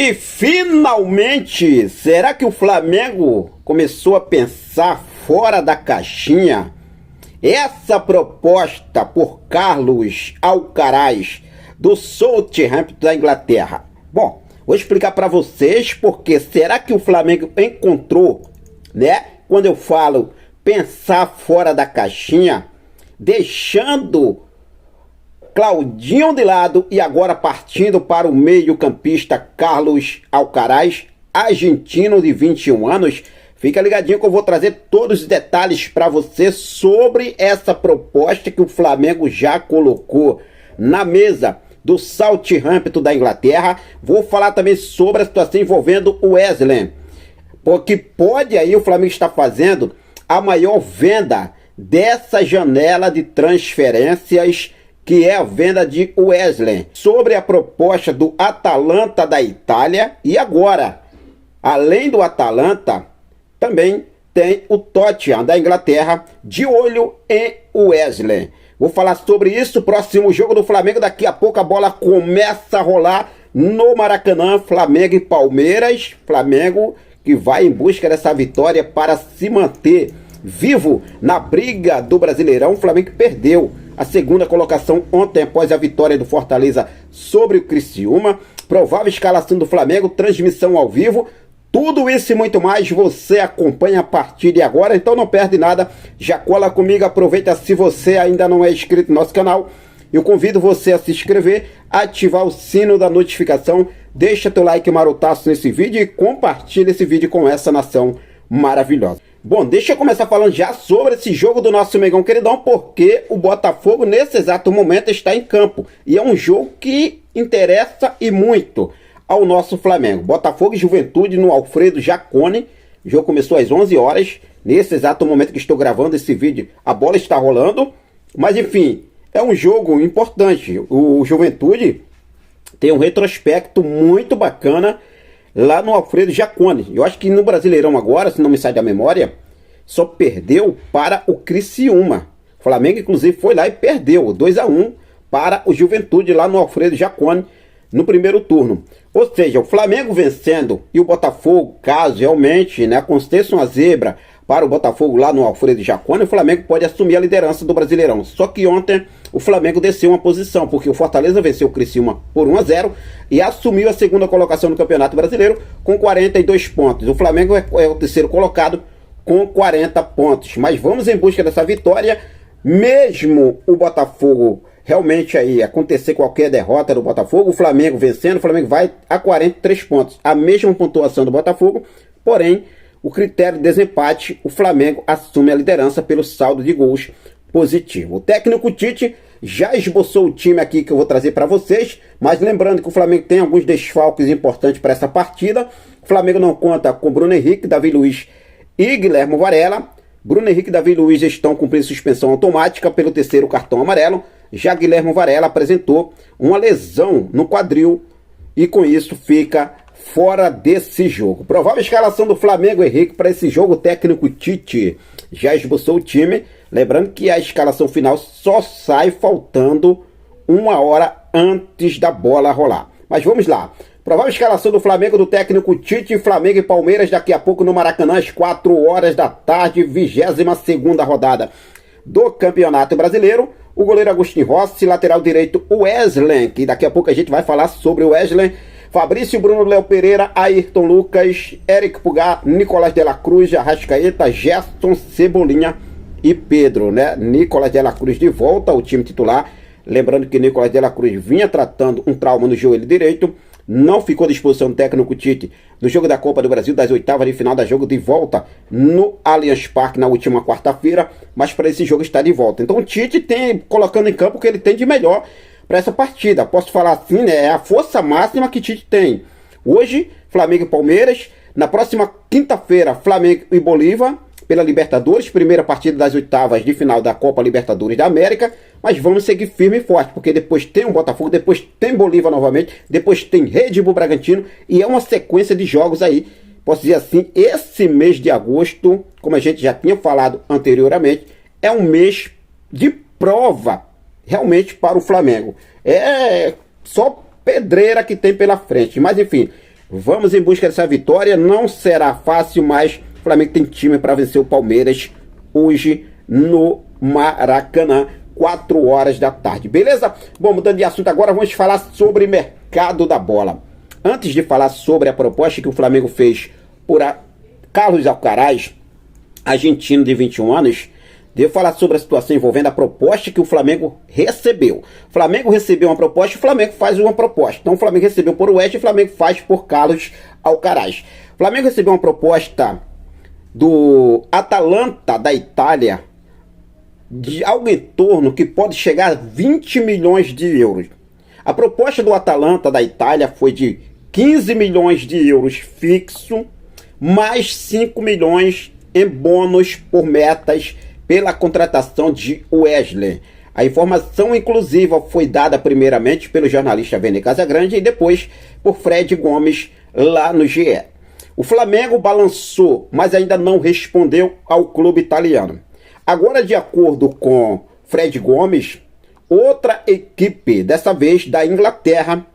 E finalmente, será que o Flamengo começou a pensar fora da caixinha? Essa proposta por Carlos Alcaraz do Southampton da Inglaterra. Bom, vou explicar para vocês porque será que o Flamengo encontrou, né? Quando eu falo pensar fora da caixinha, deixando Claudinho de lado e agora partindo para o meio-campista Carlos Alcaraz, argentino de 21 anos. Fica ligadinho que eu vou trazer todos os detalhes para você sobre essa proposta que o Flamengo já colocou na mesa do Southampton da Inglaterra. Vou falar também sobre a situação envolvendo o Wesley, porque pode aí o Flamengo estar fazendo a maior venda dessa janela de transferências, que é a venda de Wesley, sobre a proposta do Atalanta da Itália. E agora, além do Atalanta, também tem o Tottenham da Inglaterra de olho em Wesley. Vou falar sobre isso, próximo jogo do Flamengo, daqui a pouco a bola começa a rolar no Maracanã, Flamengo e Palmeiras. Flamengo que vai em busca dessa vitória para se manter vivo na briga do Brasileirão. O Flamengo perdeu a segunda colocação ontem após a vitória do Fortaleza sobre o Criciúma. Provável escalação do Flamengo, transmissão ao vivo. Tudo isso e muito mais você acompanha a partir de agora, então não perde nada. Já cola comigo, aproveita se você ainda não é inscrito no nosso canal. Eu convido você a se inscrever, ativar o sino da notificação, deixa teu like marotaço nesse vídeo e compartilha esse vídeo com essa nação maravilhosa. Bom, deixa eu começar falando já sobre esse jogo do nosso Mengão queridão, porque o Botafogo nesse exato momento está em campo. E é um jogo que interessa e muito ao nosso Flamengo. Botafogo e Juventude no Alfredo Jaconi. O jogo começou às 11 horas. Nesse exato momento que estou gravando esse vídeo, a bola está rolando. Mas enfim, é um jogo importante. O Juventude tem um retrospecto muito bacana lá no Alfredo Jaconi. Eu acho que no Brasileirão agora, se não me sai da memória, só perdeu para o Criciúma. O Flamengo, inclusive, foi lá e perdeu 2-1 para o Juventude lá no Alfredo Jaconi no primeiro turno. Ou seja, o Flamengo vencendo e o Botafogo, caso realmente, né, aconteça uma zebra para o Botafogo lá no Alfredo Jaconi, o Flamengo pode assumir a liderança do Brasileirão. Só que ontem o Flamengo desceu uma posição, porque o Fortaleza venceu o Criciúma por 1-0 e assumiu a segunda colocação no Campeonato Brasileiro com 42 pontos. O Flamengo é o terceiro colocado com 40 pontos. Mas vamos em busca dessa vitória, mesmo o Botafogo realmente aí acontecer qualquer derrota do Botafogo, o Flamengo vencendo, o Flamengo vai a 43 pontos. A mesma pontuação do Botafogo, porém, o critério de desempate, o Flamengo assume a liderança pelo saldo de gols positivo. O técnico Tite já esboçou o time aqui que eu vou trazer para vocês, mas lembrando que o Flamengo tem alguns desfalques importantes para essa partida. O Flamengo não conta com Bruno Henrique, Davi Luiz e Guilherme Varela. Bruno Henrique e Davi Luiz estão cumprindo suspensão automática pelo terceiro cartão amarelo. Já Guilherme Varela apresentou uma lesão no quadril e com isso fica fora desse jogo. Provável escalação do Flamengo, Henrique, para esse jogo. O técnico Tite já esboçou o time. Lembrando que a escalação final só sai faltando uma hora antes da bola rolar. Mas vamos lá. Provável escalação do Flamengo, do técnico Tite. Flamengo e Palmeiras daqui a pouco no Maracanã, às 4 horas da tarde, 22ª rodada do Campeonato Brasileiro. O goleiro Agostinho Rossi, lateral direito Wesley, que daqui a pouco a gente vai falar sobre o Wesley. Fabrício, Bruno, Léo Pereira, Ayrton Lucas, Eric Pulgar, Nicolás de la Cruz, Arrascaeta, Gerson, Cebolinha e Pedro, né? Nicolás de la Cruz de volta ao time titular. Lembrando que Nicolás de la Cruz vinha tratando um trauma no joelho direito. Não ficou à disposição do técnico Tite no jogo da Copa do Brasil, das oitavas de final da jogo de volta no Allianz Parque na última quarta-feira, mas para esse jogo está de volta. Então o Tite tem colocando em campo o que ele tem de melhor para essa partida. Posso falar assim, né? É a força máxima que Tite tem. Hoje, Flamengo e Palmeiras. Na próxima quinta-feira, Flamengo e Bolívar pela Libertadores, primeira partida das oitavas de final da Copa Libertadores da América. Mas vamos seguir firme e forte, porque depois tem o Botafogo, depois tem Bolívar novamente, depois tem Red Bull Bragantino, e é uma sequência de jogos aí. Posso dizer assim, esse mês de agosto, como a gente já tinha falado anteriormente, é um mês de prova realmente para o Flamengo. É só pedreira que tem pela frente. Mas enfim, Vamos em busca dessa vitória. Não será fácil, mas o Flamengo tem time para vencer o Palmeiras hoje no Maracanã, 4 horas da tarde. Beleza? Bom, mudando de assunto agora, vamos falar sobre mercado da bola. Antes de falar sobre a proposta que o Flamengo fez por Carlos Alcaraz, argentino de 21 anos, devo falar sobre a situação envolvendo a proposta que o Flamengo recebeu. O Flamengo recebeu uma proposta, o Flamengo faz uma proposta. Então o Flamengo recebeu por Wesley, o Flamengo faz por Carlos Alcaraz. O Flamengo recebeu uma proposta do Atalanta da Itália de algo em torno que pode chegar a 20 milhões de euros. A proposta do Atalanta da Itália foi de 15 milhões de euros fixo, mais 5 milhões em bônus por metas pela contratação de Wesley. A informação inclusiva foi dada primeiramente pelo jornalista Vene Casagrande e depois por Fred Gomes lá no GE. O Flamengo balançou, mas ainda não respondeu ao clube italiano. Agora, de acordo com Fred Gomes, outra equipe, dessa vez da Inglaterra,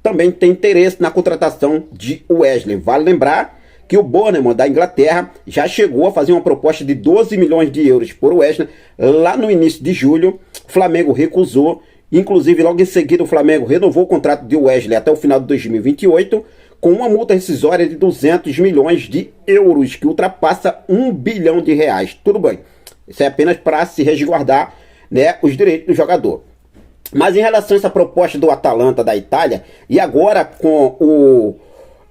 também tem interesse na contratação de Wesley. Vale lembrar que o Bournemouth da Inglaterra já chegou a fazer uma proposta de 12 milhões de euros por Wesley lá no início de julho. O Flamengo recusou, inclusive logo em seguida o Flamengo renovou o contrato de Wesley até o final de 2028 com uma multa rescisória de 200 milhões de euros, que ultrapassa 1 bilhão de reais. Tudo bem, isso é apenas para se resguardar, né, os direitos do jogador. Mas em relação a essa proposta do Atalanta da Itália, e agora com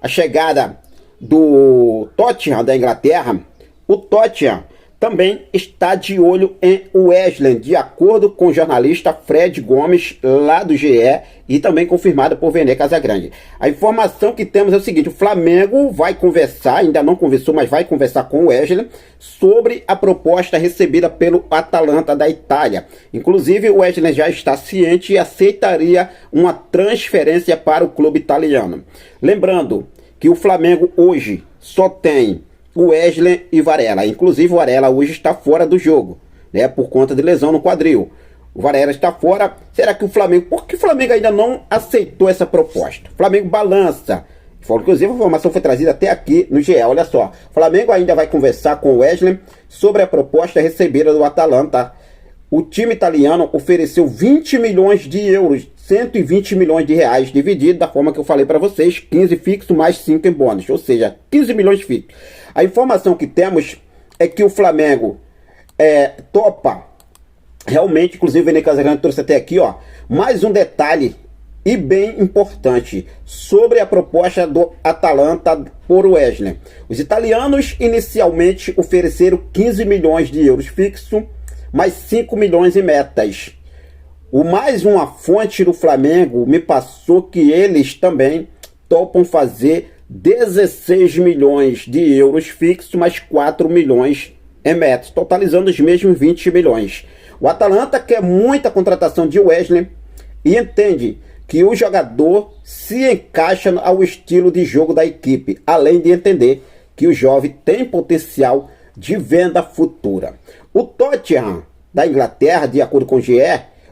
a chegada do Tottenham da Inglaterra, o Tottenham também está de olho em Wesley, de acordo com o jornalista Fred Gomes lá do GE e também confirmada por Vene Casagrande. A informação que temos é o seguinte: o Flamengo vai conversar, ainda não conversou, mas vai conversar com o Wesley sobre a proposta recebida pelo Atalanta da Itália. Inclusive o Wesley já está ciente e aceitaria uma transferência para o clube italiano. Lembrando que o Flamengo hoje só tem o Wesley e Varela. Inclusive o Varela hoje está fora do jogo, né, por conta de lesão no quadril. O Varela está fora. Será que o Flamengo... Por que o Flamengo ainda não aceitou essa proposta? O Flamengo balança. Inclusive a informação foi trazida até aqui no GE. Olha só. O Flamengo ainda vai conversar com o Wesley sobre a proposta recebida do Atalanta. O time italiano ofereceu 20 milhões de euros, 120 milhões de reais, dividido da forma que eu falei para vocês, 15 fixo mais 5 em bônus, ou seja, 15 milhões fixo. A informação que temos é que o Flamengo topa, realmente, inclusive o Vene Casagrande trouxe até aqui, ó, mais um detalhe e bem importante sobre a proposta do Atalanta por Wesley. Os italianos inicialmente ofereceram 15 milhões de euros fixo, mais 5 milhões em metas. Mais uma fonte do Flamengo me passou que eles também topam fazer 16 milhões de euros fixos, mais 4 milhões em metas, totalizando os mesmos 20 milhões. O Atalanta quer muita contratação de Wesley e entende que o jogador se encaixa ao estilo de jogo da equipe, além de entender que o jovem tem potencial de venda futura. O Tottenham da Inglaterra, de acordo com o GE,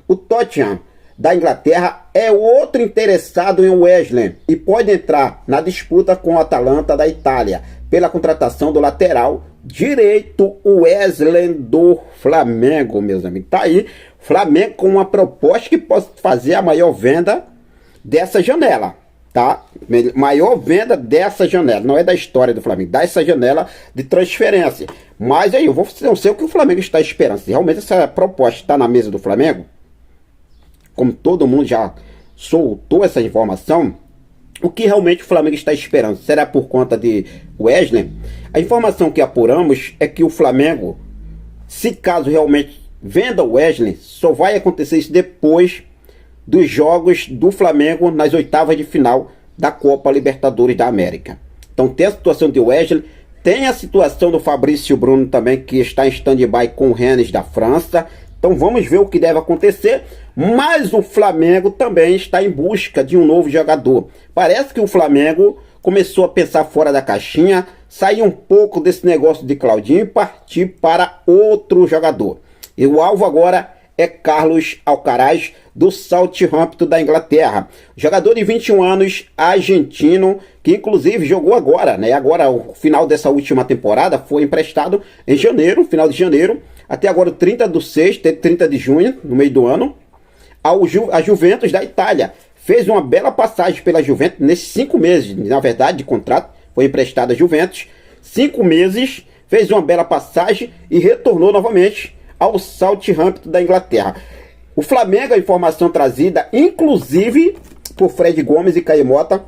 o Tottenham da Inglaterra é outro interessado em Wesley e pode entrar na disputa com o Atalanta da Itália pela contratação do lateral direito Wesley do Flamengo, meus amigos. Tá aí, Flamengo com uma proposta que pode fazer a maior venda dessa janela, tá? Maior venda dessa janela, não é da história do Flamengo, dessa janela de transferência. Mas aí eu não sei o que o Flamengo está esperando. Se realmente essa proposta está na mesa do Flamengo, como todo mundo já soltou essa informação, o que realmente o Flamengo está esperando? Será por conta de Wesley? A informação que apuramos é que o Flamengo, se caso realmente venda o Wesley, só vai acontecer isso depois dos jogos do Flamengo nas oitavas de final da Copa Libertadores da América. Então tem a situação de Wesley, tem a situação do Fabrício Bruno também, que está em stand-by com o Rennes da França. Então vamos ver o que deve acontecer. Mas o Flamengo também está em busca de um novo jogador. Parece que o Flamengo começou a pensar fora da caixinha, sair um pouco desse negócio de Claudinho e partir para outro jogador. E o alvo agora é Carlos Alcaraz, do Southampton da Inglaterra. Jogador de 21 anos, argentino, que inclusive jogou agora, né? Agora, o final dessa última temporada foi emprestado em janeiro, final de janeiro, até agora o 30/6, 30 de junho, no meio do ano, a Juventus da Itália. Fez uma bela passagem pela Juventus nesses 5 meses, na verdade, de contrato, foi emprestado à Juventus, 5 meses, fez uma bela passagem e retornou novamente ao Southampton da Inglaterra. O Flamengo, a informação trazida, inclusive por Fred Gomes e Caio Mota,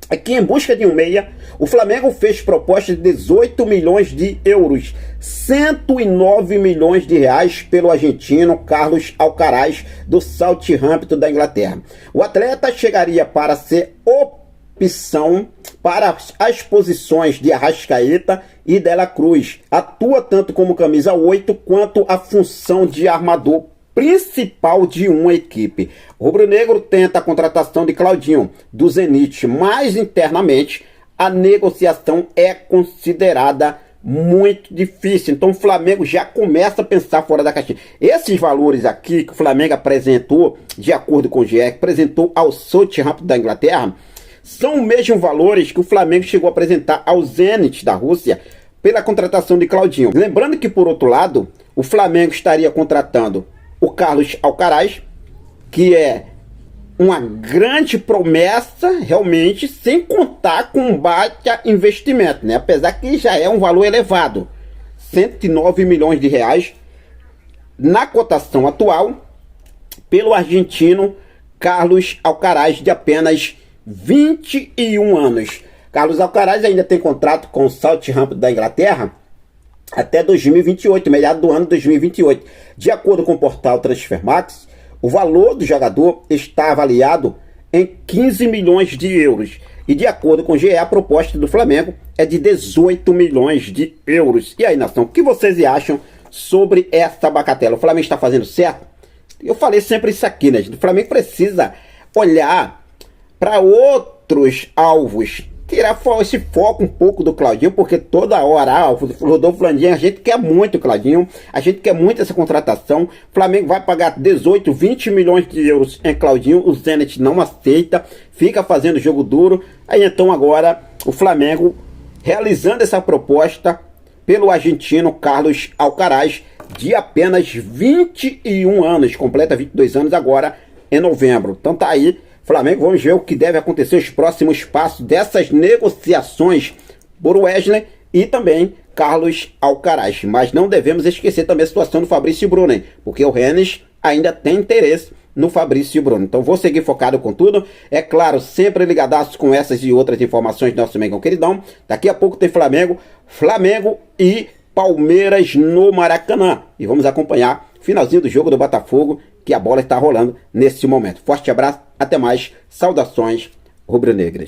é que em busca de um meia, o Flamengo fez proposta de 18 milhões de euros, 109 milhões de reais pelo argentino Carlos Alcaraz, do Southampton da Inglaterra. O atleta chegaria para ser opção para as posições de Arrascaeta e Dela Cruz. Atua tanto como camisa 8 quanto a função de armador principal de uma equipe. O rubro-negro tenta a contratação de Claudinho, do Zenit, mas internamente a negociação é considerada muito difícil. Então o Flamengo já começa a pensar fora da caixinha. Esses valores aqui que o Flamengo apresentou, de acordo com o GE, apresentou ao Southampton da Inglaterra, são os mesmos valores que o Flamengo chegou a apresentar ao Zenit da Rússia pela contratação de Claudinho. Lembrando que, por outro lado, o Flamengo estaria contratando o Carlos Alcaraz, que é uma grande promessa, realmente, sem contar com um baita investimento, né? Apesar que já é um valor elevado, 109 milhões de reais na cotação atual, pelo argentino Carlos Alcaraz, de apenas 21 anos. Carlos Alcaraz ainda tem contrato com o Southampton da Inglaterra até 2028, meados do ano 2028. De acordo com o portal Transfermarkt, o valor do jogador está avaliado em 15 milhões de euros. E de acordo com o GE, a proposta do Flamengo é de 18 milhões de euros. E aí, nação, o que vocês acham sobre essa bagatela? O Flamengo está fazendo certo? Eu falei sempre isso aqui, né, gente? O Flamengo precisa olhar para outros alvos, tirar esse foco um pouco do Claudinho, porque toda hora, o Rodolfo Landim, a gente quer muito o Claudinho, a gente quer muito essa contratação. O Flamengo vai pagar 18, 20 milhões de euros em Claudinho, o Zenit não aceita, fica fazendo jogo duro. Aí então agora o Flamengo realizando essa proposta pelo argentino Carlos Alcaraz, de apenas 21 anos, completa 22 anos agora em novembro. Então tá aí, Flamengo, vamos ver o que deve acontecer os próximos passos dessas negociações por Wesley e também Carlos Alcaraz. Mas não devemos esquecer também a situação do Fabrício Bruno, hein? Porque o Rennes ainda tem interesse no Fabrício Bruno. Então vou seguir focado com tudo. É claro, sempre ligadaço com essas e outras informações do nosso Mengão queridão. Daqui a pouco tem Flamengo e Palmeiras no Maracanã. E vamos acompanhar o finalzinho do jogo do Botafogo, que a bola está rolando nesse momento. Forte abraço, até mais, saudações rubro-negras.